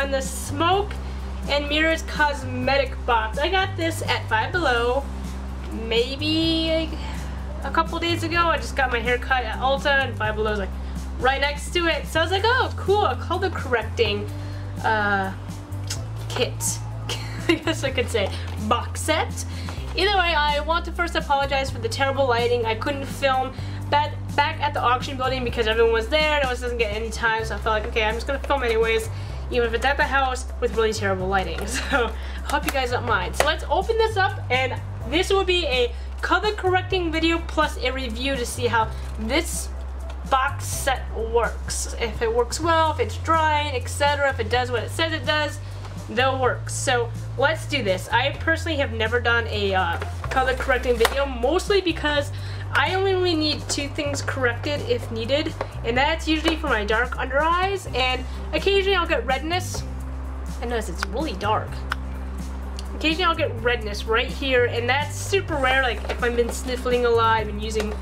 on the Smoke and Mirrors cosmetic box. I got this at Five Below maybe a couple days ago. I just got my hair cut at Ulta and Five Below's like right next to it. So I was like, oh cool, a color correcting kit. I guess I could say box set. Either way, I want to first apologize for the terrible lighting. I couldn't film back at the auction building because everyone was there and I wasn't getting any time, so I felt like, okay, I'm just gonna film anyways, even if it's at the house with really terrible lighting. So I hope you guys don't mind. So let's open this up, and this will be a color correcting video plus a review to see how this box set works. If it works well, if it's drying, etc., if it does what it says it does, they'll work. So let's do this. I personally have never done a color correcting video, mostly because I only really need two things corrected if needed, and that's usually for my dark under eyes, and occasionally I'll get redness. I notice it's really dark. Occasionally I'll get redness right here, and that's super rare. Like if I've been sniffling a lot, I've been using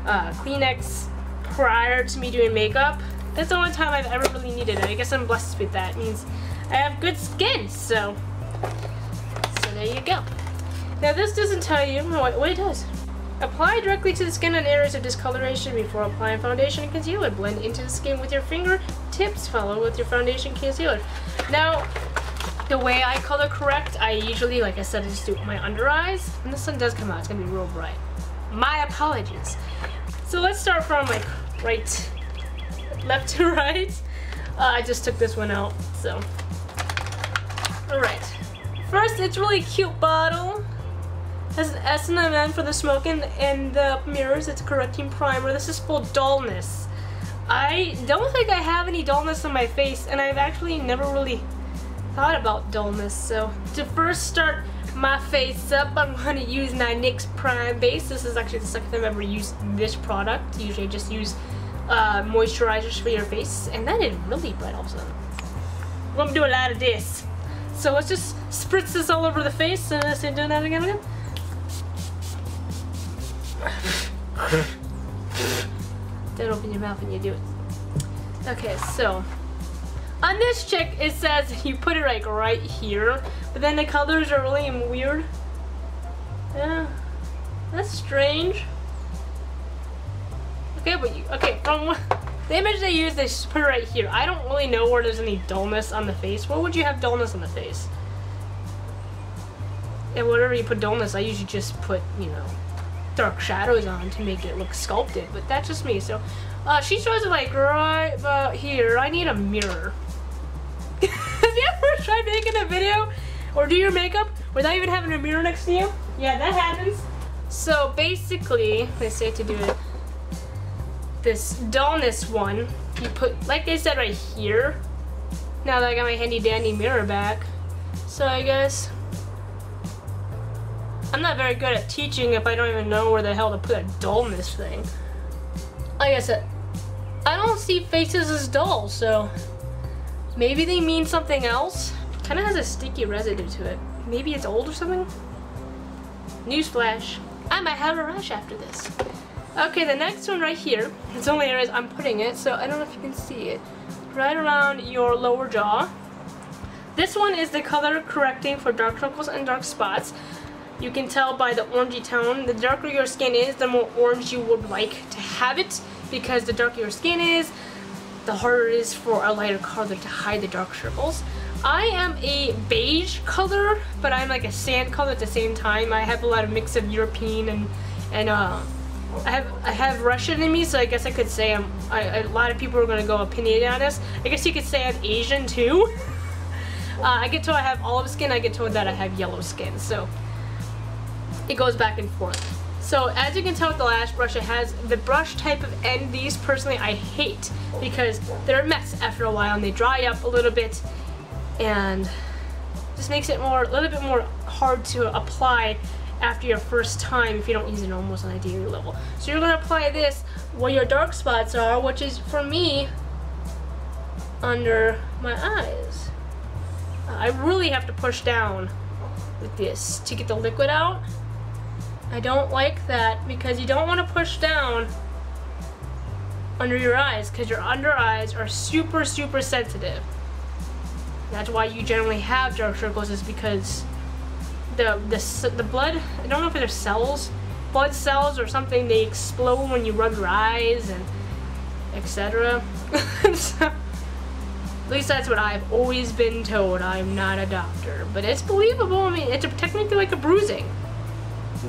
Kleenex prior to me doing makeup. That's the only time I've ever really needed it. I guess I'm blessed with that. It means I have good skin, so there you go. Now this doesn't tell you what it does. Apply directly to the skin on areas of discoloration before applying foundation and concealer. Blend into the skin with your fingertips. Follow with your foundation concealer. Now, the way I color correct, I usually, like I said, I just do my under eyes. When the sun does come out, it's gonna be real bright. My apologies. So let's start from like left to right. I just took this one out, so. Alright. First, it's really cute bottle. Has an S&M for the Smoke and the Mirrors. It's a correcting primer. This is full dullness. I don't think I have any dullness on my face, and I've actually never really thought about dullness. So to first start my face up, I'm going to use my NYX Prime Base. This is actually the second time I've ever used this product. Usually I just use moisturizers for your face, and that is really bright all of a sudden. I'm going to do a lot of this. So let's just spritz this all over the face, and let's do that again. Don't open your mouth when you do it. Okay, so on this chick it says you put it like right here, but then the colors are really weird. Yeah, that's strange. Okay, but from the image they use, they just put it right here. I don't really know where there's any dullness on the face. Where would you have dullness on the face? And whatever you put dullness, I usually just put, you know, dark shadows on to make it look sculpted, but that's just me. So she shows it like right about here. I need a mirror. Have you ever tried making a video or do your makeup without even having a mirror next to you? Yeah, that happens. So basically, they say to do it, this dullness one, you put, like they said, right here. Now that I got my handy dandy mirror back, so I guess I'm not very good at teaching if I don't even know where the hell to put a dullness thing. Like I said, I don't see faces as dull, so maybe they mean something else. Kind of has a sticky residue to it. Maybe it's old or something? Newsflash, I might have a rash after this. Okay, the next one right here, it's only areas I'm putting it, so I don't know if you can see it. Right around your lower jaw. This one is the color correcting for dark circles and dark spots. You can tell by the orangey tone. The darker your skin is, the more orange you would like to have it, because the darker your skin is, the harder it is for a lighter color to hide the dark circles. I am a beige color, but I'm like a sand color at the same time. I have a lot of mix of European and I have Russian in me, so I guess I could say a lot of people are gonna go opinionated on this. I guess you could say I'm Asian too. I get told I have olive skin. I get told that I have yellow skin. So it goes back and forth. So as you can tell with the lash brush, it has the brush type of end. These personally I hate because they're a mess after a while and they dry up a little bit and just makes it a little bit more hard to apply after your first time if you don't use it almost on a daily level. So you're going to apply this where your dark spots are, which is for me under my eyes. I really have to push down with this to get the liquid out. I don't like that because you don't want to push down under your eyes because your under eyes are super sensitive. That's why you generally have dark circles, is because the blood, I don't know if they're cells, blood cells or something, they explode when you rub your eyes and etc. So, at least that's what I've always been told. I'm not a doctor, but it's believable. I mean, it's technically like a bruising.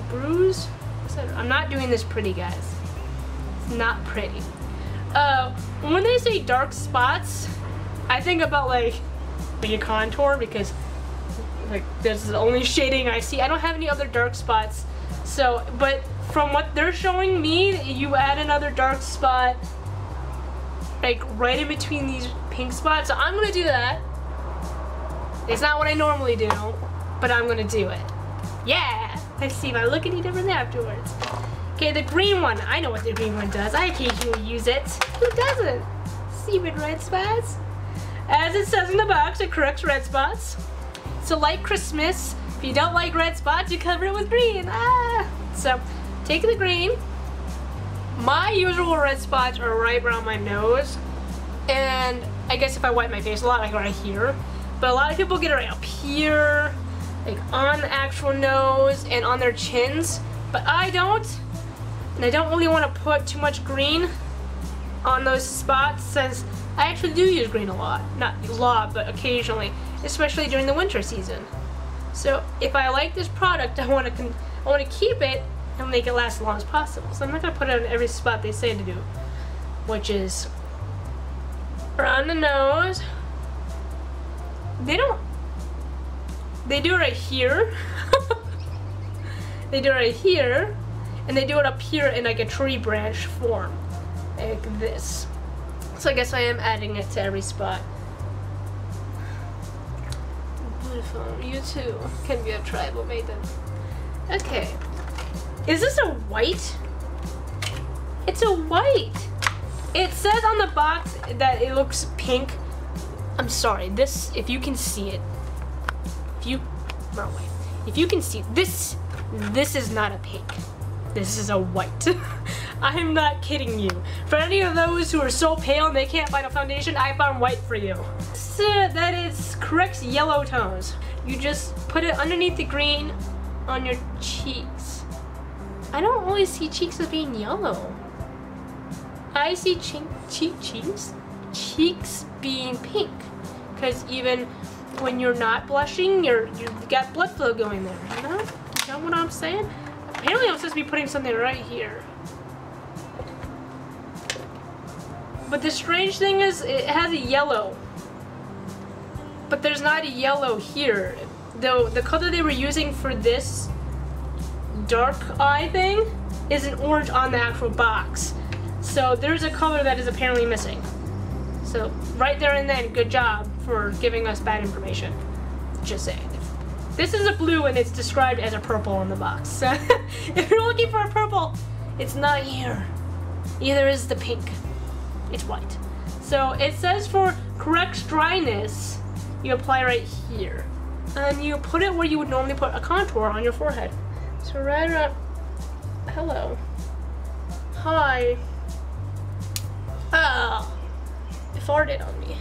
Bruise? I'm not doing this pretty, guys. It's not pretty. When they say dark spots, I think about like a contour, because like this is the only shading I see. I don't have any other dark spots. So, but from what they're showing me, you add another dark spot like right in between these pink spots. So I'm gonna do that. It's not what I normally do, but I'm gonna do it. Yeah! Let's see if I look any different afterwards. Okay, the green one. I know what the green one does. I occasionally use it. Who doesn't? See with red spots? As it says in the box, it corrects red spots. So like Christmas, if you don't like red spots, you cover it with green. Ah! So, take the green. My usual red spots are right around my nose. And I guess if I wipe my face a lot, like right here. But a lot of people get it right up here, like on the actual nose and on their chins. But I don't. And I don't really want to put too much green on those spots, since I actually do use green a lot. Not a lot, but occasionally, especially during the winter season. So if I like this product, I want to keep it and make it last as long as possible. So I'm not going to put it on every spot they say to do, which is around the nose. They do it right here. They do it right here, and they do it up here in like a tree branch form, like this. So I guess I am adding it to every spot. Beautiful. You too can be a tribal maiden. Okay. Is this a white? It's a white. It says on the box that it looks pink. I'm sorry. This, if you can see it, if you can see this is not a pink. This is a white. I'm not kidding you. For any of those who are so pale and they can't find a foundation, I found white for you. So that is corrects yellow tones. You just put it underneath the green on your cheeks. I don't always see cheeks as being yellow. I see cheeks being pink. Because even when you're not blushing, you've got blood flow going there, you know? You know what I'm saying? Apparently I'm supposed to be putting something right here. But the strange thing is, it has a yellow. But there's not a yellow here. Though the color they were using for this dark eye thing is an orange on the actual box. So there's a color that is apparently missing. So right there and then, good job for giving us bad information. Just saying. This is a blue and it's described as a purple on the box. So if you're looking for a purple, it's not here. Either is the pink. It's white. So it says for corrects dryness, you apply right here. And you put it where you would normally put a contour on your forehead. So right around, hello. Hi. Oh, it farted on me.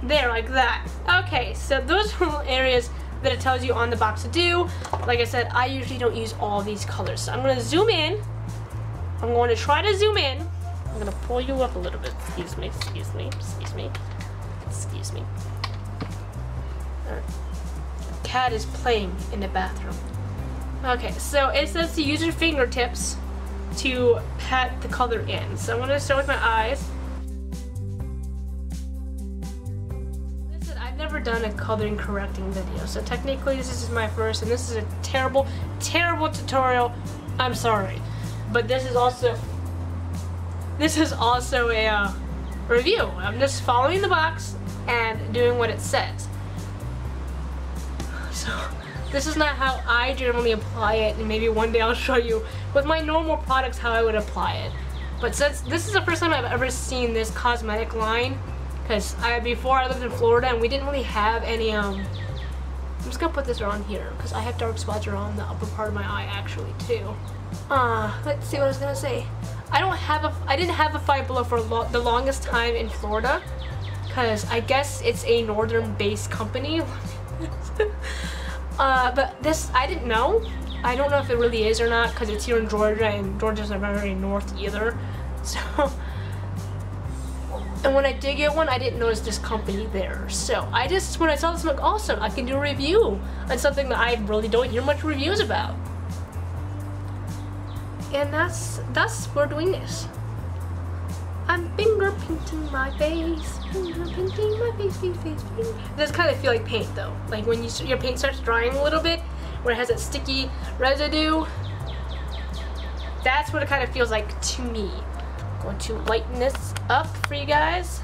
There, like that. Okay, so those are little areas that it tells you on the box to do. Like I said, I usually don't use all these colors. So I'm going to zoom in. I'm going to try to zoom in. I'm going to pull you up a little bit. Excuse me, excuse me, excuse me, excuse me. Cat is playing in the bathroom. Okay, so it says to use your fingertips to pat the color in. So I'm going to start with my eyes. I've never done a coloring correcting video, so technically this is my first, and this is a terrible, terrible tutorial. I'm sorry, but this is also a review. I'm just following the box and doing what it says. So this is not how I generally apply it, and maybe one day I'll show you with my normal products how I would apply it. But since this is the first time I've ever seen this cosmetic line, because before I lived in Florida and we didn't really have any, I'm just gonna put this around here because I have dark spots around the upper part of my eye actually too. Let's see what I was gonna say. I didn't have a Five Below for the longest time in Florida because I guess it's a northern-based company. But this, I didn't know. I don't know if it really is or not because it's here in Georgia, and Georgia's not very north either. So, and when I did get one, I didn't notice this company there. So I just, when I saw this, I'm like, awesome, I can do a review on something that I really don't hear much reviews about. And that's we're doing this. I'm finger painting my face, finger painting my face. It does kind of feel like paint though. Like when your paint starts drying a little bit, where it has that sticky residue. That's what it kind of feels like to me. I'm going to lighten this up for you guys,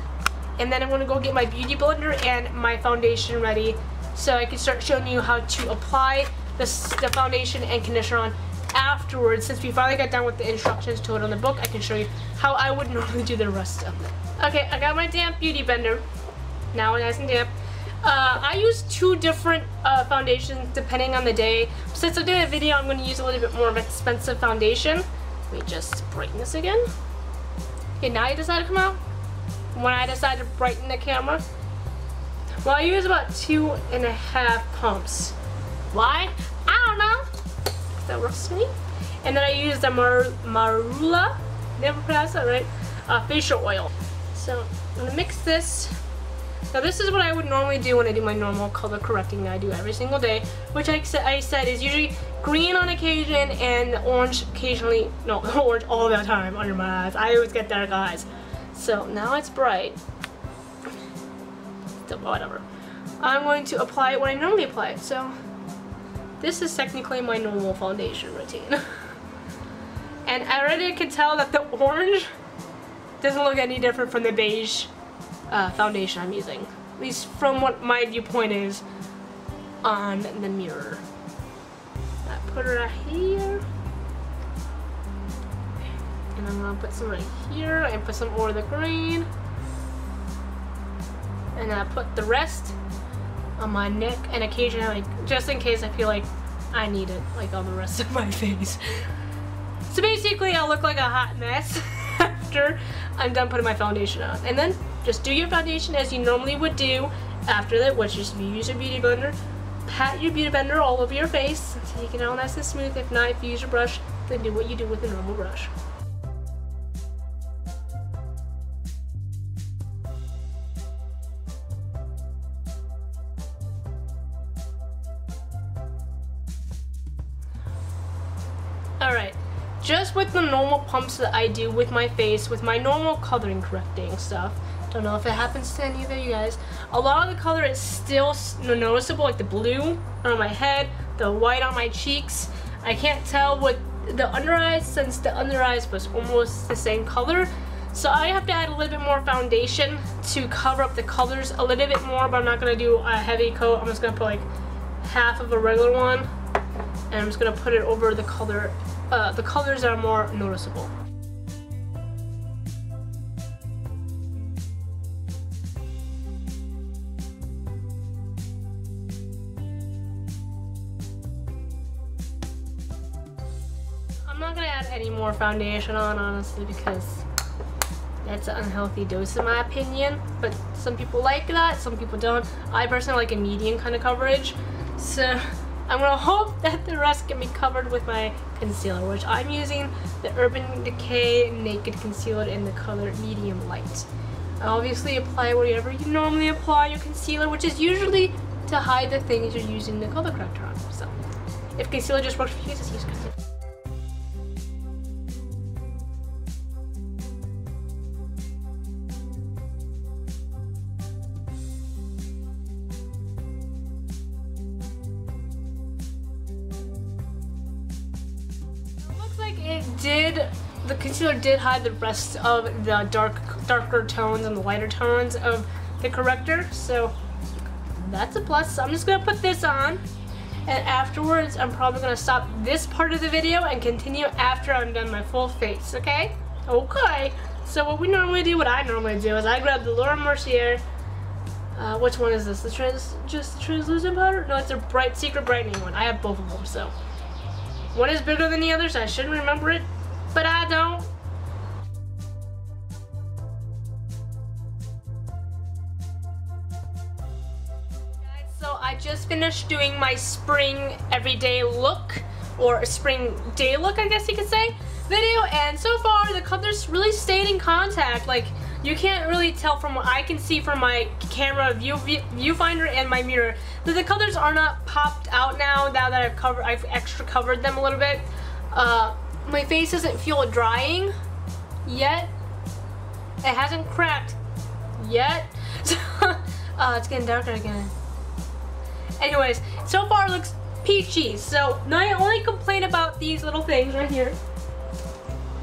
and then I'm going to go get my beauty blender and my foundation ready, so I can start showing you how to apply the foundation and conditioner on afterwards. Since we finally got done with the instructions to it on the book, I can show you how I would normally do the rest of it. Okay, I got my damp beauty blender. Now it's nice and damp. I use 2 different foundations depending on the day. Since I'm doing a video, I'm going to use a little bit more of an expensive foundation. Let me just brighten this again. Okay, now you decide to come out. When I decide to brighten the camera, well, I use about 2.5 pumps. Why? I don't know. That works for me. And then I use the Marula, never pronounced that right, facial oil. So I'm going to mix this. Now this is what I would normally do when I do my normal color correcting that I do every single day, which I said is usually green on occasion and orange occasionally. No, orange all the time under my eyes. I always get dark eyes. So now it's bright. So whatever. I'm going to apply it when I normally apply it. So this is technically my normal foundation routine. And I already can tell that the orange doesn't look any different from the beige foundation I'm using, at least from what my viewpoint is on the mirror. I put it right here, and I'm gonna put some right here and put some over the green, and I put the rest on my neck and occasionally, just in case I feel like I need it, like on the rest of my face. So basically I look like a hot mess after I'm done putting my foundation on. And then just do your foundation as you normally would do after that, which is you use your beauty blender. Pat your beauty blender all over your face so you get it all nice and smooth. If not, if you use your brush, then do what you do with a normal brush. Alright, just with the normal pumps that I do with my face, with my normal coloring correcting stuff, don't know if it happens to any of you guys, a lot of the color is still noticeable, like the blue on my head, the white on my cheeks. I can't tell with the under eyes since the under eyes was almost the same color. So I have to add a little bit more foundation to cover up the colors a little bit more, but I'm not going to do a heavy coat. I'm just going to put like half of a regular one, and I'm just going to put it over the color, the colors that are more noticeable. I'm not going to add any more foundation on, honestly, because that's an unhealthy dose in my opinion. But some people like that, some people don't. I personally like a medium kind of coverage. So I'm going to hope that the rest can be covered with my concealer, which I'm using the Urban Decay Naked Concealer in the color Medium Light. I obviously apply wherever you normally apply your concealer, which is usually to hide the things you're using the color corrector on. So if concealer just works for you, just use concealer. The concealer did hide the rest of the darker tones and the lighter tones of the corrector, so that's a plus. So I'm just gonna put this on, and afterwards I'm probably gonna stop this part of the video and continue after I'm done my full face. Okay? Okay. So what I normally do is I grab the Laura Mercier. Which one is this? Just the translucent powder? No, it's a bright secret brightening one. I have both of them, so one is bigger than the other, so I shouldn't remember it. But I don't. I just finished doing my spring everyday look, or a spring day look, I guess you could say, video, and so far the colors really stayed in contact. Like, you can't really tell from what I can see from my camera viewfinder and my mirror that the colors are not popped out now that I've extra covered them a little bit. My face doesn't feel drying yet. It hasn't cracked yet. It's getting darker again. Anyways, so far it looks peachy. So my only complaint about these little things right here.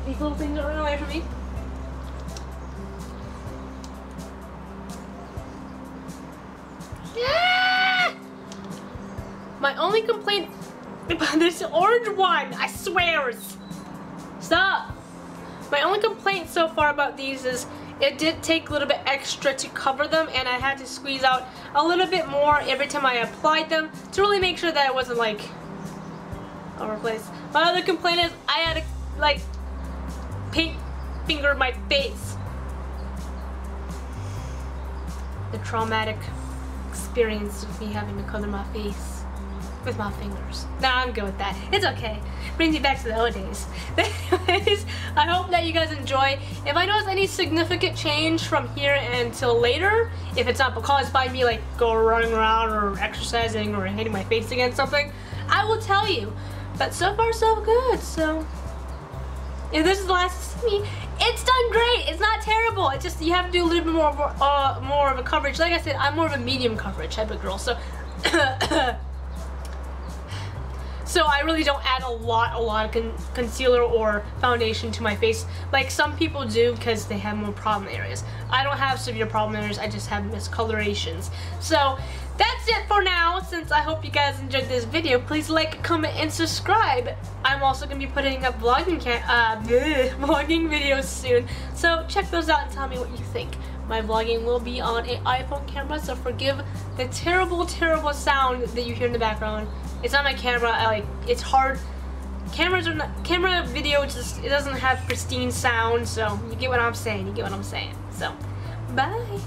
These little things are running away from me. Yeah! My only complaint about this orange one, I swear. Stop. My only complaint so far about these is it did take a little bit extra to cover them, and I had to squeeze out a little bit more every time I applied them to really make sure that it wasn't like overplaced. My other complaint is I had to like paint finger my face. The traumatic experience of me having to color my face with my fingers. Nah, I'm good with that. It's okay. Brings me back to the old days. But anyways, I hope that you guys enjoy. If I notice any significant change from here until later, if it's not caused by me like running around or exercising or hitting my face against something, I will tell you. But so far so good. So if this is the last to see me, it's done great. It's not terrible. It's just you have to do a little bit more of a coverage. Like I said, I'm more of a medium coverage type of girl. So so I really don't add a lot of concealer or foundation to my face like some people do because they have more problem areas. I don't have severe problem areas, I just have miscolorations. So that's it for now. Since I hope you guys enjoyed this video, please like, comment, and subscribe. I'm also going to be putting up vlogging videos soon, so check those out and tell me what you think. My vlogging will be on an iPhone camera, so forgive the terrible sound that you hear in the background. It's not my camera. It's hard. Camera video it doesn't have pristine sound, so you get what I'm saying. So, bye.